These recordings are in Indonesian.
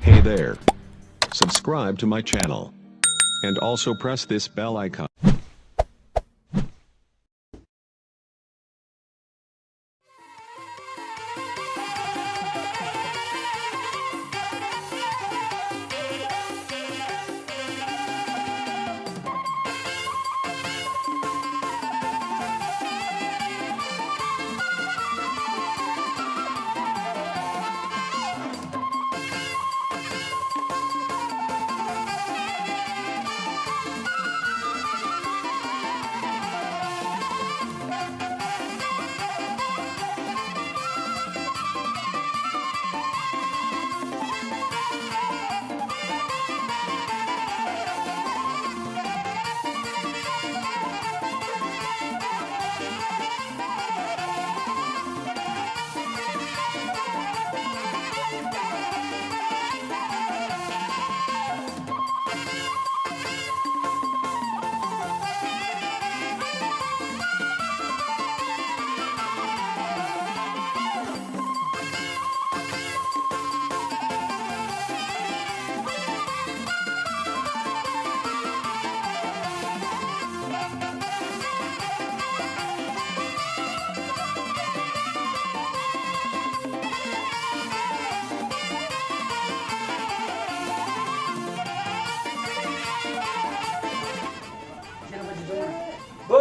Hey there. Subscribe to my channel. And also press this bell icon.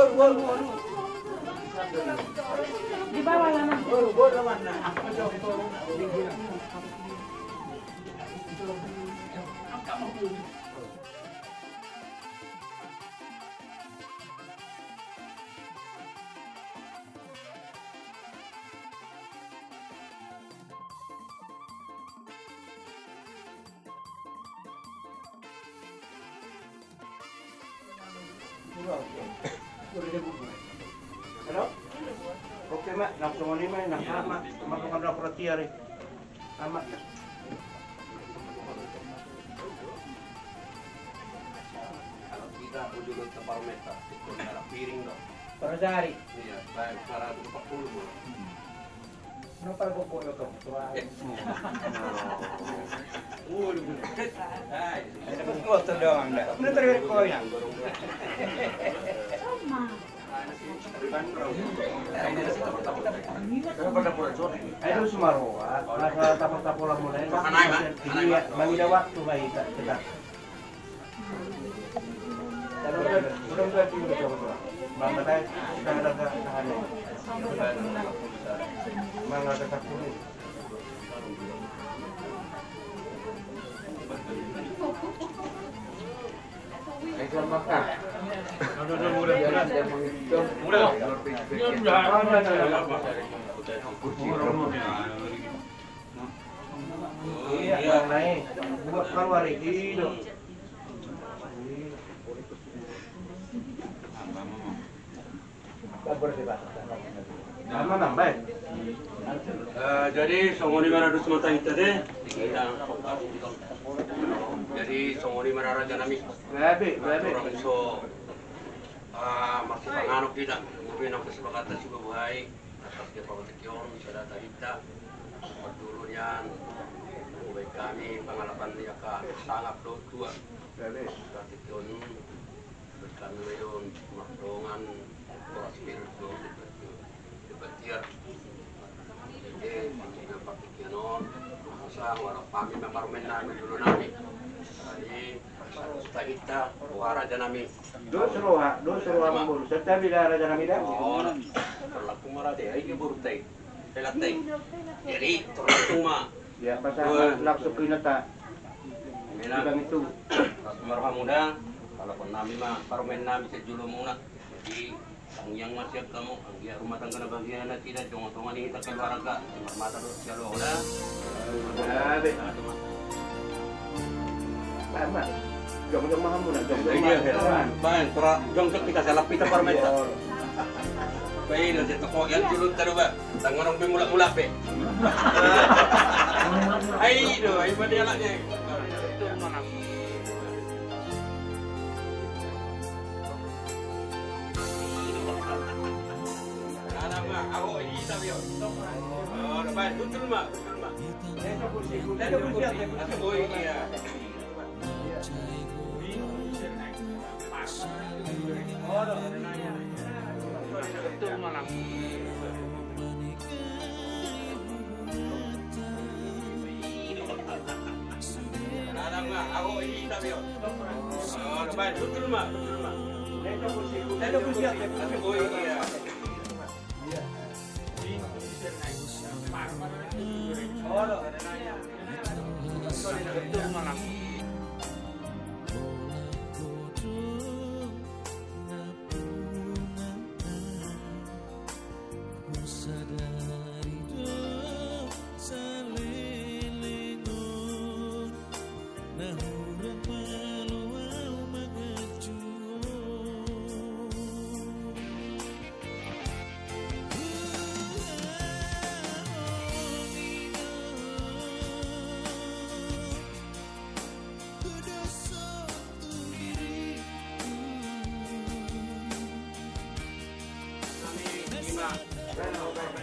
Bor. Di bawah lama. Bor naman na. Ano? Okay mak, langsung ni mak, nak mak, makan dah perhati hari. Amat. Kalau tidak ujung tepar meter, itu adalah piring dong. Per hari. Iya, baik 140. Kenapa kau kau itu? Ada kotor doang dah. Benar terlihat kau yang. Ayo Sumaroa, masa tapos lang muna. Iya, manila waktu ba kita. Udah tinggal di Jawa. Mama tayo, kita ada tahanan. Mga katakunin. Ay, selamat ka. Murah. Iya, yang naik. Buat keluar itu. Nama nambah. Jadi songoni mana dus mata kita deh. Jadi songoni mana raja nami. Grabe. Orang so masih panganok kita. Mungkin ang kesepakatan si babuhay. Atas dia pagkakyon, sada tahita. Pagdulun yan. Ubay kami pangalapan niya ka sangap do tua. Grabe. Pagkakyon. Kami ngayon makdongan spirit do debatir. Jadi pagkakyon pagkakyon. Masa walau kami memarumen namin dulu namin. Jadi tahita wara janami. Do suruha mambulu. Serta bila raja nami dah. Oh, perlaku marade ay giburtay. Pelatay. Jadi terlalu mah. Ya pasal laksuk kinata. Bilang Bilang itu. Marham muda. Kalau pun nami mah parumen nami sa julo muna. Jadi ang yang masih kamu, ang iya rumah tangga na bagian na tidak tungo-tungo ni kita keluarga. Mata do jalo udah. Grabe. Lama. Jom mahal muna. Baik, para jong kita salah pita parumen ta. Baik, nanti toko yan julun taro ba. Tangarong bimula-mula pe. Ay do, ay ba dia laknya. Itu mana? Ako ini sabi yo. Oh, baik, tutul mak. Dentro kursi, dentro kursi, At boy, iya. Betul malam. Ada nggak? Aku ini tapi oh, baik betul mak, betul mak. Dentro kursi, dentro kursi. At boy, iya. Betul malam.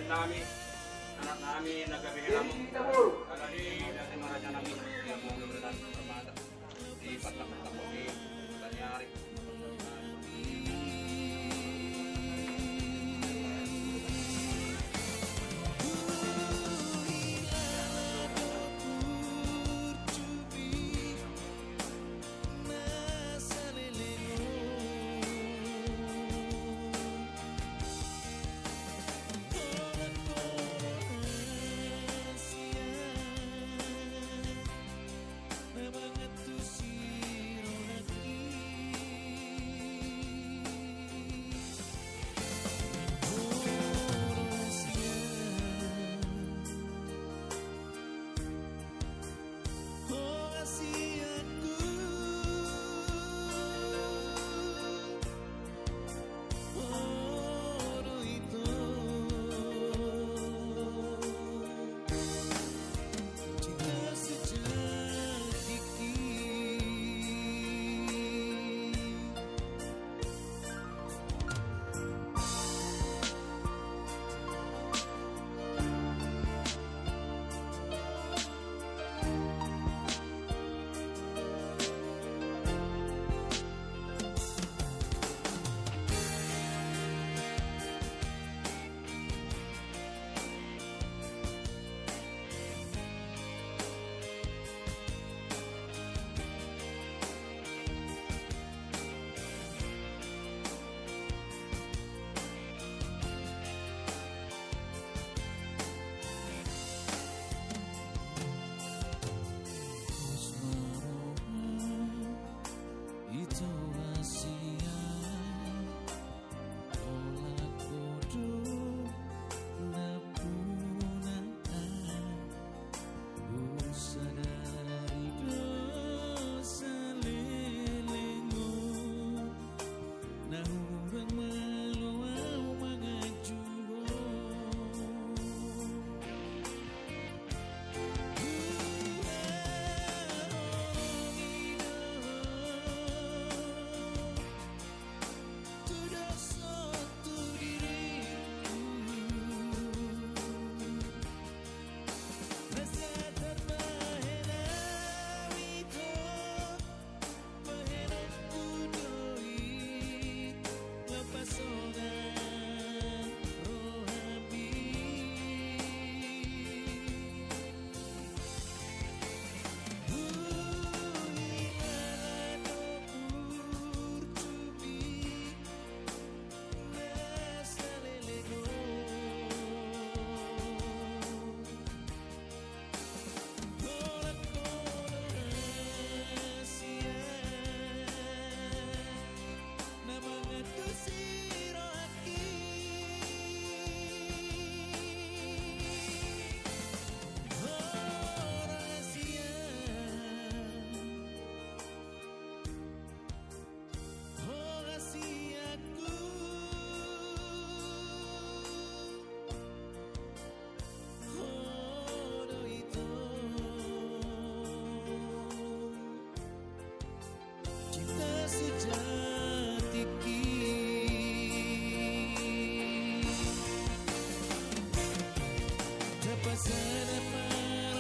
Namin, anak namin, nagkabihin mo. Kalali, dati maraja namin, yung mga lulan ng armada. Di patak-patak di Banyari. Pasada para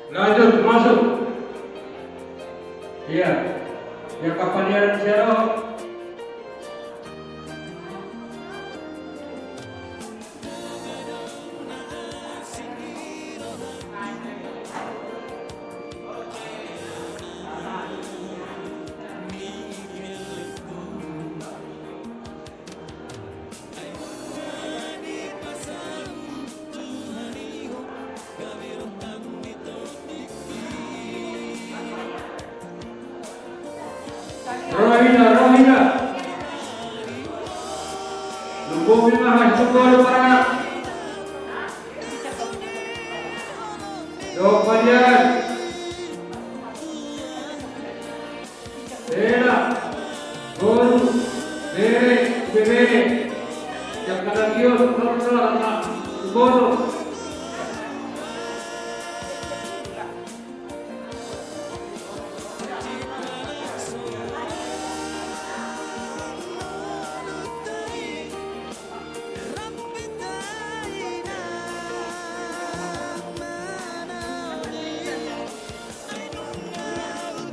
Lanjut, masuk. Iya. Ya kapalian zero. Rohina. Lubungin lah, sungguh para. Kapalian. Era. Gol. Bere. Yang kanan kios, gol.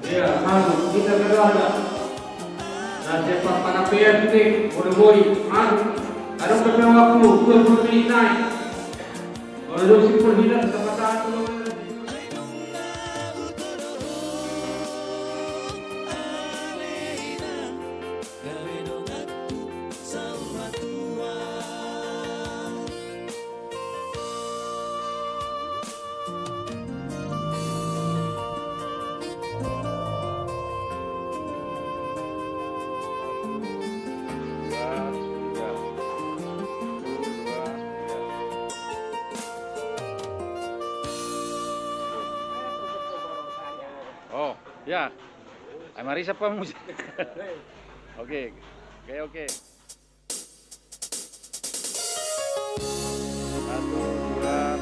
Ya, masuk kita kedua. Dan sepak pada PST, Bodoboy, masuk. Ada beberapa waktu 20 menit naik. Kalau si perhilang sama satu. Oh, ya. Marisa pa musik. Oke. Oke. 1, 2,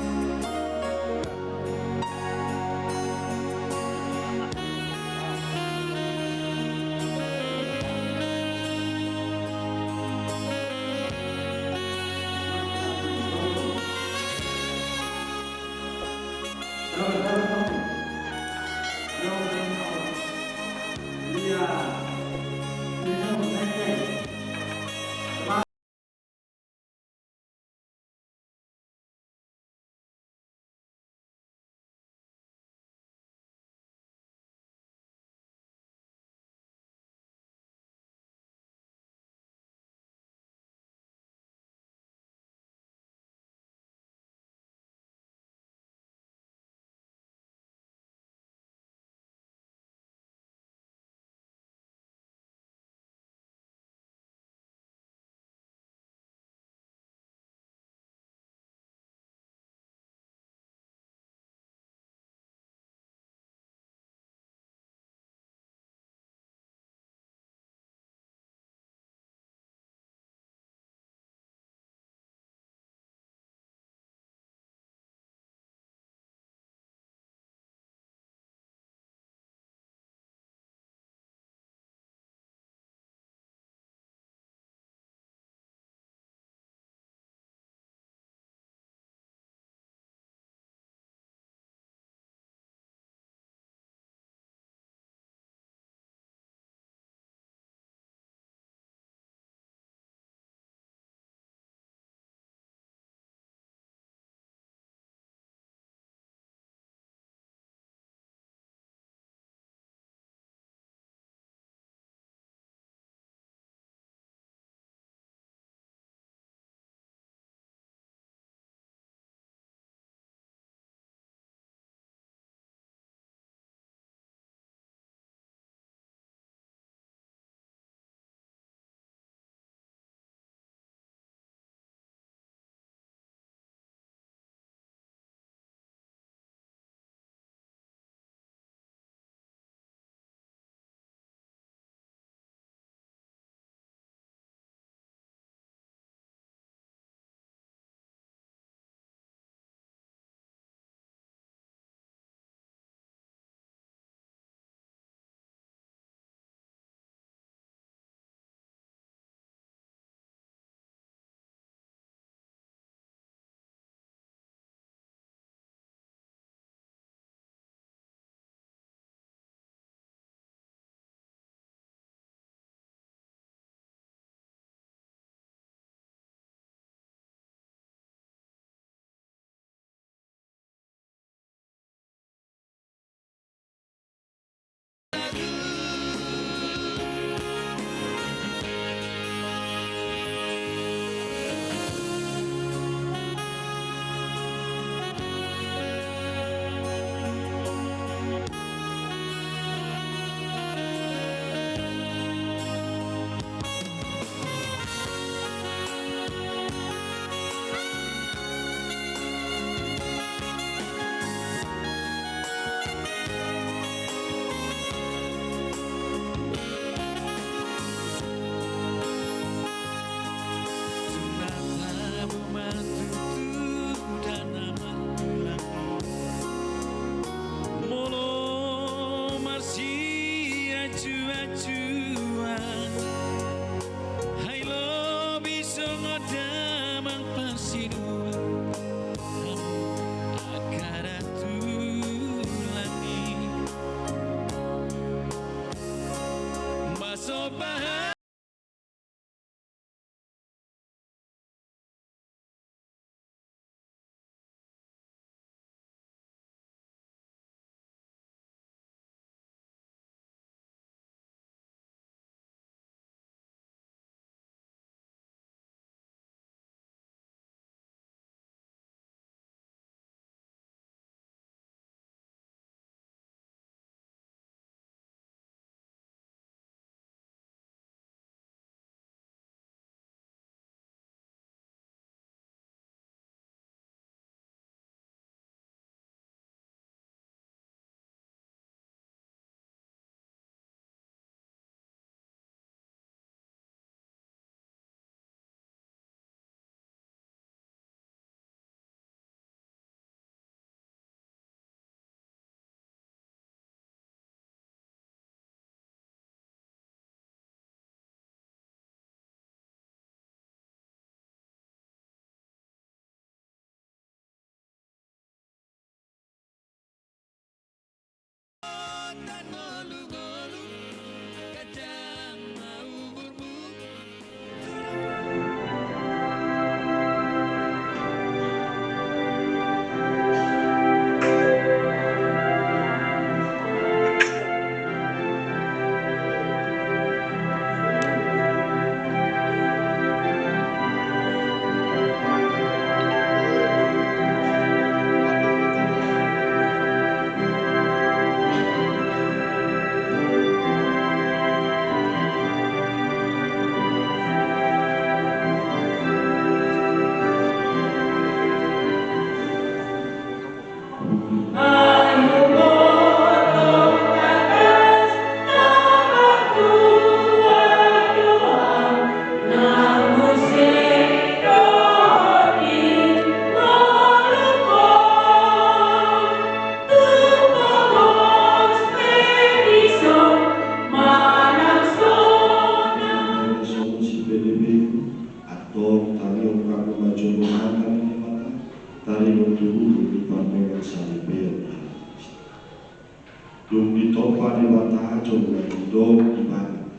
Dung ditopa di mata jom dong iman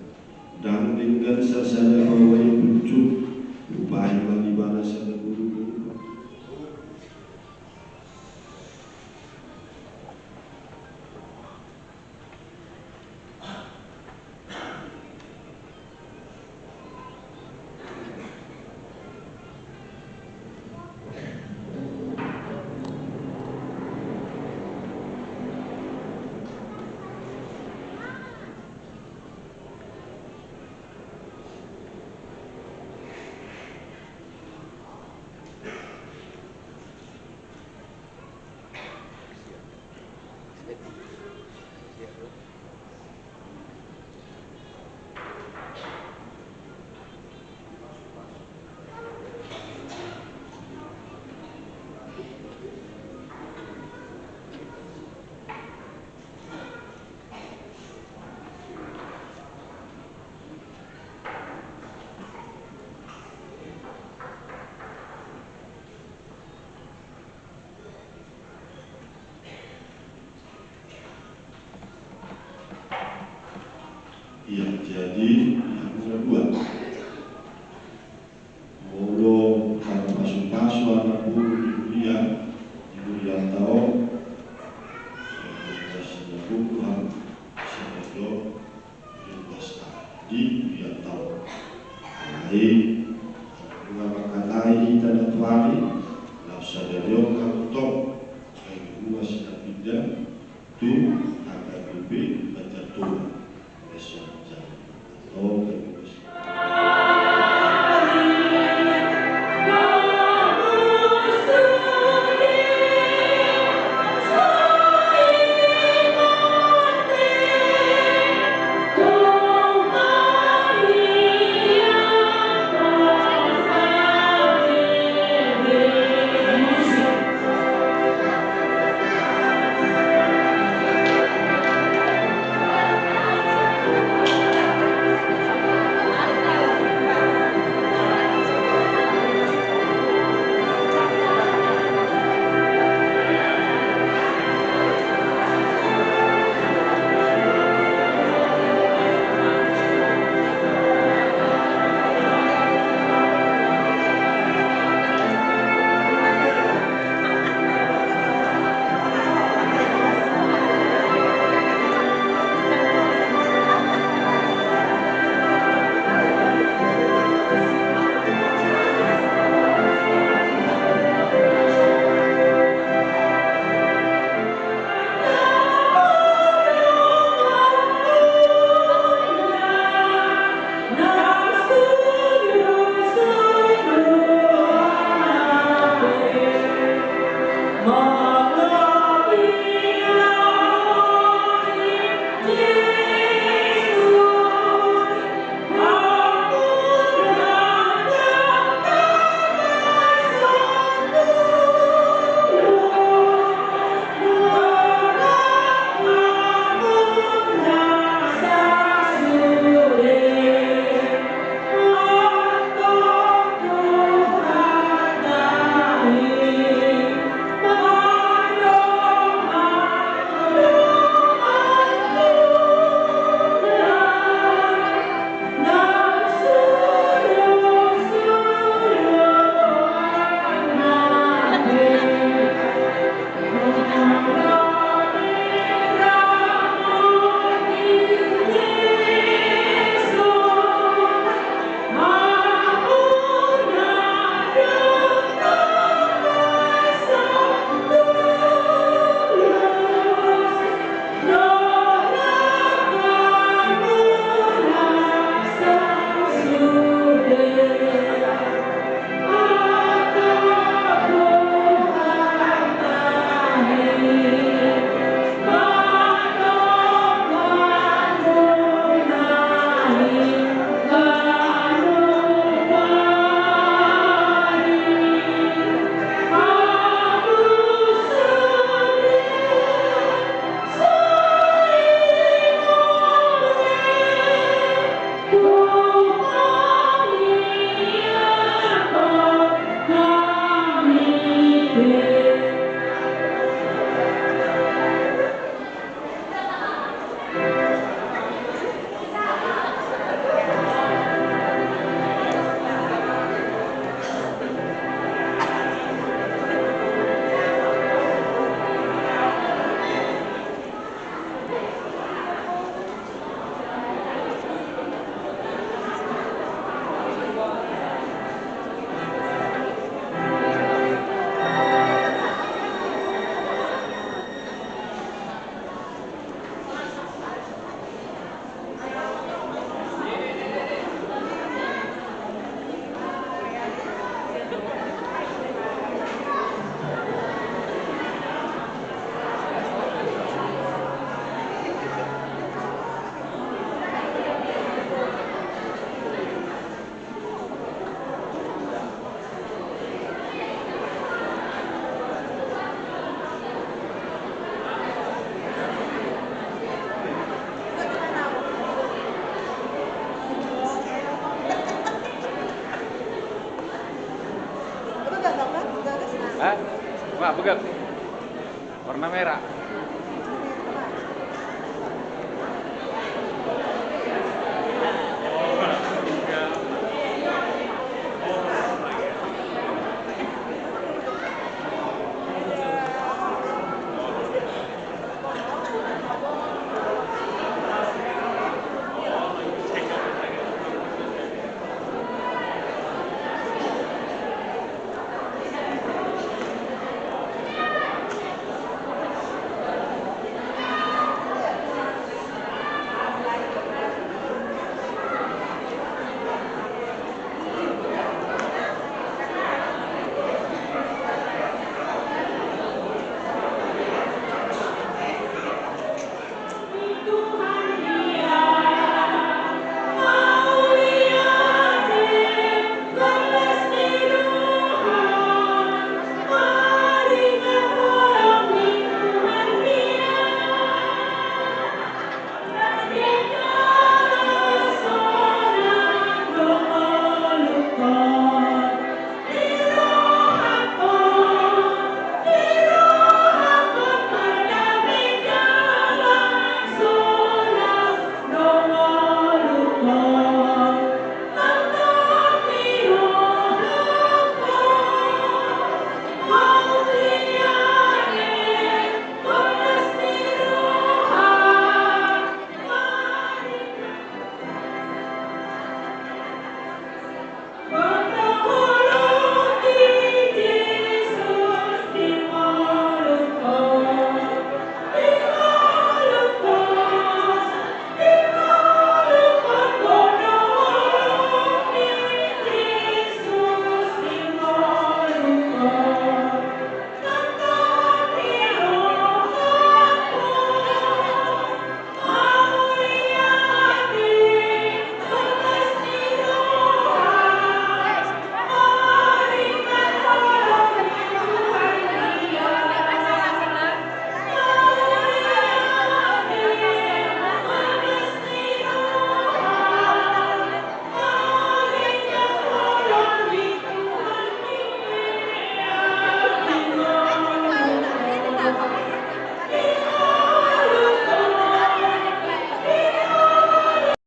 dan dengan sasana bawai pucuk ubahi bagi bana sana guru. Ya, jadi yang kedua mulu karena pasu-pasu anak guru di kuliah tahun sudah Tuhan sebagai di kuliah tahun lain mengatakan tanda tuari lapsa dari orang top kayak gua sudah pindah tu akan lebih baca Tuhan. Hah? Wah, begak. Warna merah.